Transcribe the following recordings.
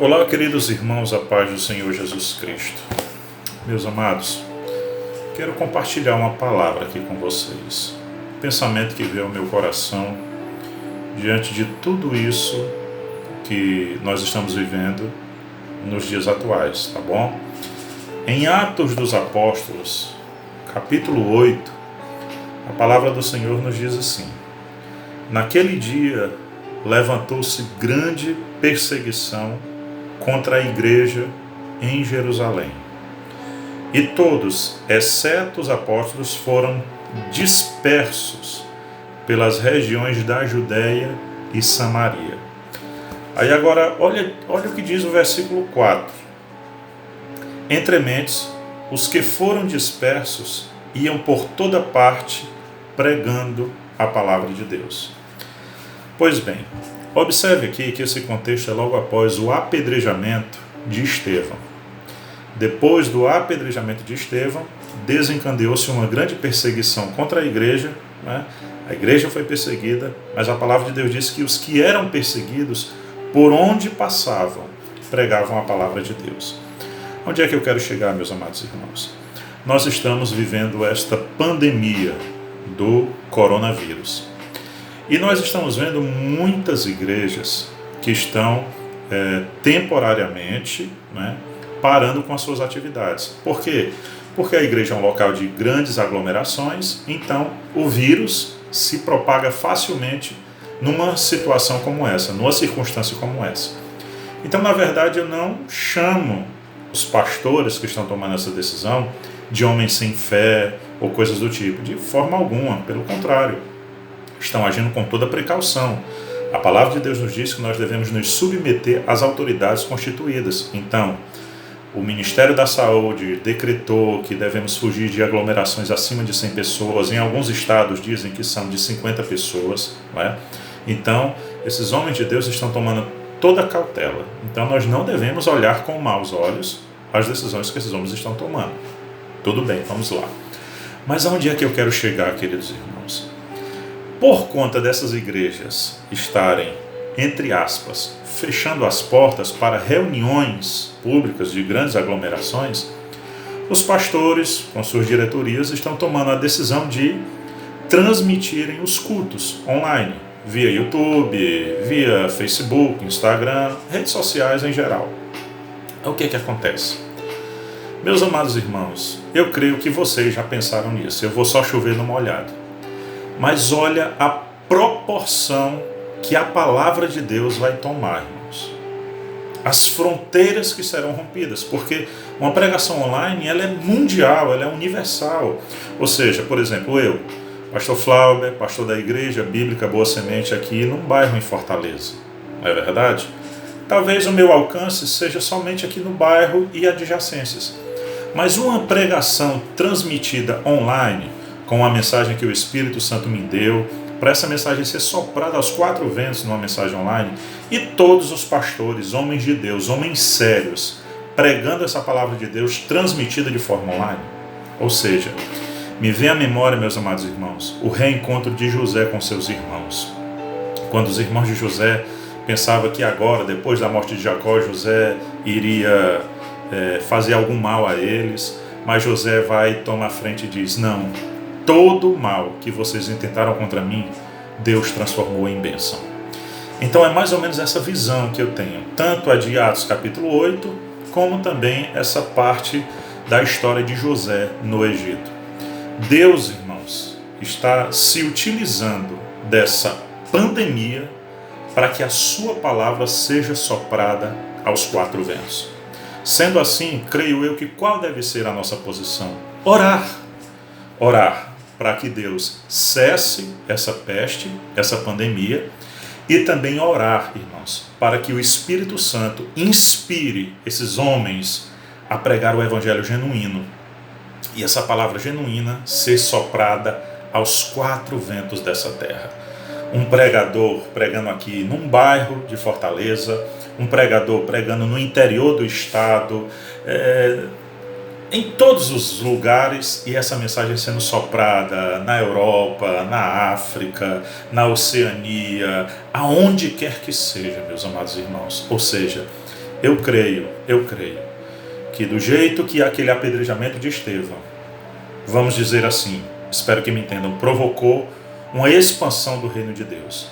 Olá, queridos irmãos, a paz do Senhor Jesus Cristo. Meus amados, quero compartilhar uma palavra aqui com vocês. Um pensamento que veio ao meu coração diante de tudo isso que nós estamos vivendo nos dias atuais, tá bom? Em Atos dos Apóstolos, capítulo 8, a palavra do Senhor nos diz assim: naquele dia levantou-se grande perseguição contra a igreja em Jerusalém. E todos, exceto os apóstolos, foram dispersos pelas regiões da Judéia e Samaria. Aí agora, olha o que diz o versículo 4. Entrementes, os que foram dispersos iam por toda parte pregando a palavra de Deus. Pois bem, observe aqui que esse contexto é logo após o apedrejamento de Estevão. Depois do apedrejamento de Estevão, desencadeou-se uma grande perseguição contra a igreja, né? A igreja foi perseguida, mas a palavra de Deus diz que os que eram perseguidos, por onde passavam, pregavam a palavra de Deus. Onde é que eu quero chegar, meus amados irmãos? Nós estamos vivendo esta pandemia do coronavírus. E nós estamos vendo muitas igrejas que estão temporariamente, né, parando com as suas atividades. Por quê? Porque a igreja é um local de grandes aglomerações, então o vírus se propaga facilmente numa situação como essa, numa circunstância como essa. Então, na verdade, eu não chamo os pastores que estão tomando essa decisão de homens sem fé ou coisas do tipo, de forma alguma, pelo contrário. Estão agindo com toda precaução. A palavra de Deus nos diz que nós devemos nos submeter às autoridades constituídas. Então, o Ministério da Saúde decretou que devemos fugir de aglomerações acima de 100 pessoas. Em alguns estados dizem que são de 50 pessoas. Não é? Então, esses homens de Deus estão tomando toda a cautela. Então, nós não devemos olhar com maus olhos as decisões que esses homens estão tomando. Tudo bem, vamos lá. Mas aonde é que eu quero chegar, queridos irmãos? Por conta dessas igrejas estarem, entre aspas, fechando as portas para reuniões públicas de grandes aglomerações, os pastores, com suas diretorias, estão tomando a decisão de transmitirem os cultos online, via YouTube, via Facebook, Instagram, redes sociais em geral. O que acontece? Meus amados irmãos, eu creio que vocês já pensaram nisso, eu vou só chover no molhado. Mas olha a proporção que a palavra de Deus vai tomar, irmãos. As fronteiras que serão rompidas, porque uma pregação online ela é mundial, ela é universal. Ou seja, por exemplo, eu, pastor Flauber, pastor da Igreja Bíblica Boa Semente aqui num bairro em Fortaleza, não é verdade? Talvez o meu alcance seja somente aqui no bairro e adjacências. Mas uma pregação transmitida online, com a mensagem que o Espírito Santo me deu, para essa mensagem ser soprada aos quatro ventos numa mensagem online, e todos os pastores, homens de Deus, homens sérios, pregando essa palavra de Deus transmitida de forma online. Ou seja, me vem à memória, meus amados irmãos, o reencontro de José com seus irmãos. Quando os irmãos de José pensavam que agora, depois da morte de Jacó, José iria fazer algum mal a eles, mas José vai tomar a frente e diz: não, todo o mal que vocês intentaram contra mim, Deus transformou em bênção. Então é mais ou menos essa visão que eu tenho, tanto a de Atos capítulo 8, como também essa parte da história de José no Egito. Deus, irmãos, está se utilizando dessa pandemia para que a sua palavra seja soprada aos quatro ventos. Sendo assim, creio eu que qual deve ser a nossa posição? Orar. Orar para que Deus cesse essa peste, essa pandemia, e também orar, irmãos, para que o Espírito Santo inspire esses homens a pregar o evangelho genuíno, e essa palavra genuína ser soprada aos quatro ventos dessa terra. Um pregador pregando aqui num bairro de Fortaleza, um pregador pregando no interior do estado, em todos os lugares, e essa mensagem sendo soprada na Europa, na África, na Oceania, aonde quer que seja, meus amados irmãos. Ou seja, Eu creio que do jeito que aquele apedrejamento de Estevão, vamos dizer assim, espero que me entendam, provocou uma expansão do reino de Deus.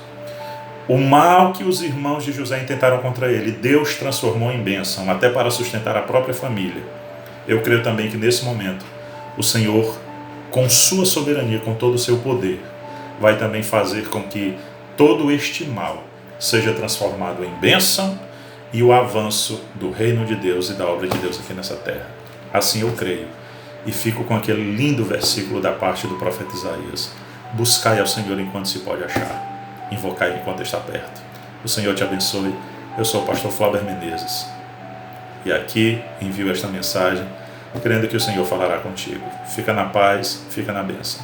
O mal que os irmãos de José intentaram contra ele, Deus transformou em bênção, até para sustentar a própria família. Eu creio também que nesse momento, o Senhor, com sua soberania, com todo o seu poder, vai também fazer com que todo este mal seja transformado em bênção e o avanço do reino de Deus e da obra de Deus aqui nessa terra. Assim eu creio. E fico com aquele lindo versículo da parte do profeta Isaías: buscai ao Senhor enquanto se pode achar, invocai enquanto está perto. O Senhor te abençoe. Eu sou o pastor Flauber Menezes. E aqui envio esta mensagem, crendo que o Senhor falará contigo. Fica na paz, fica na bênção.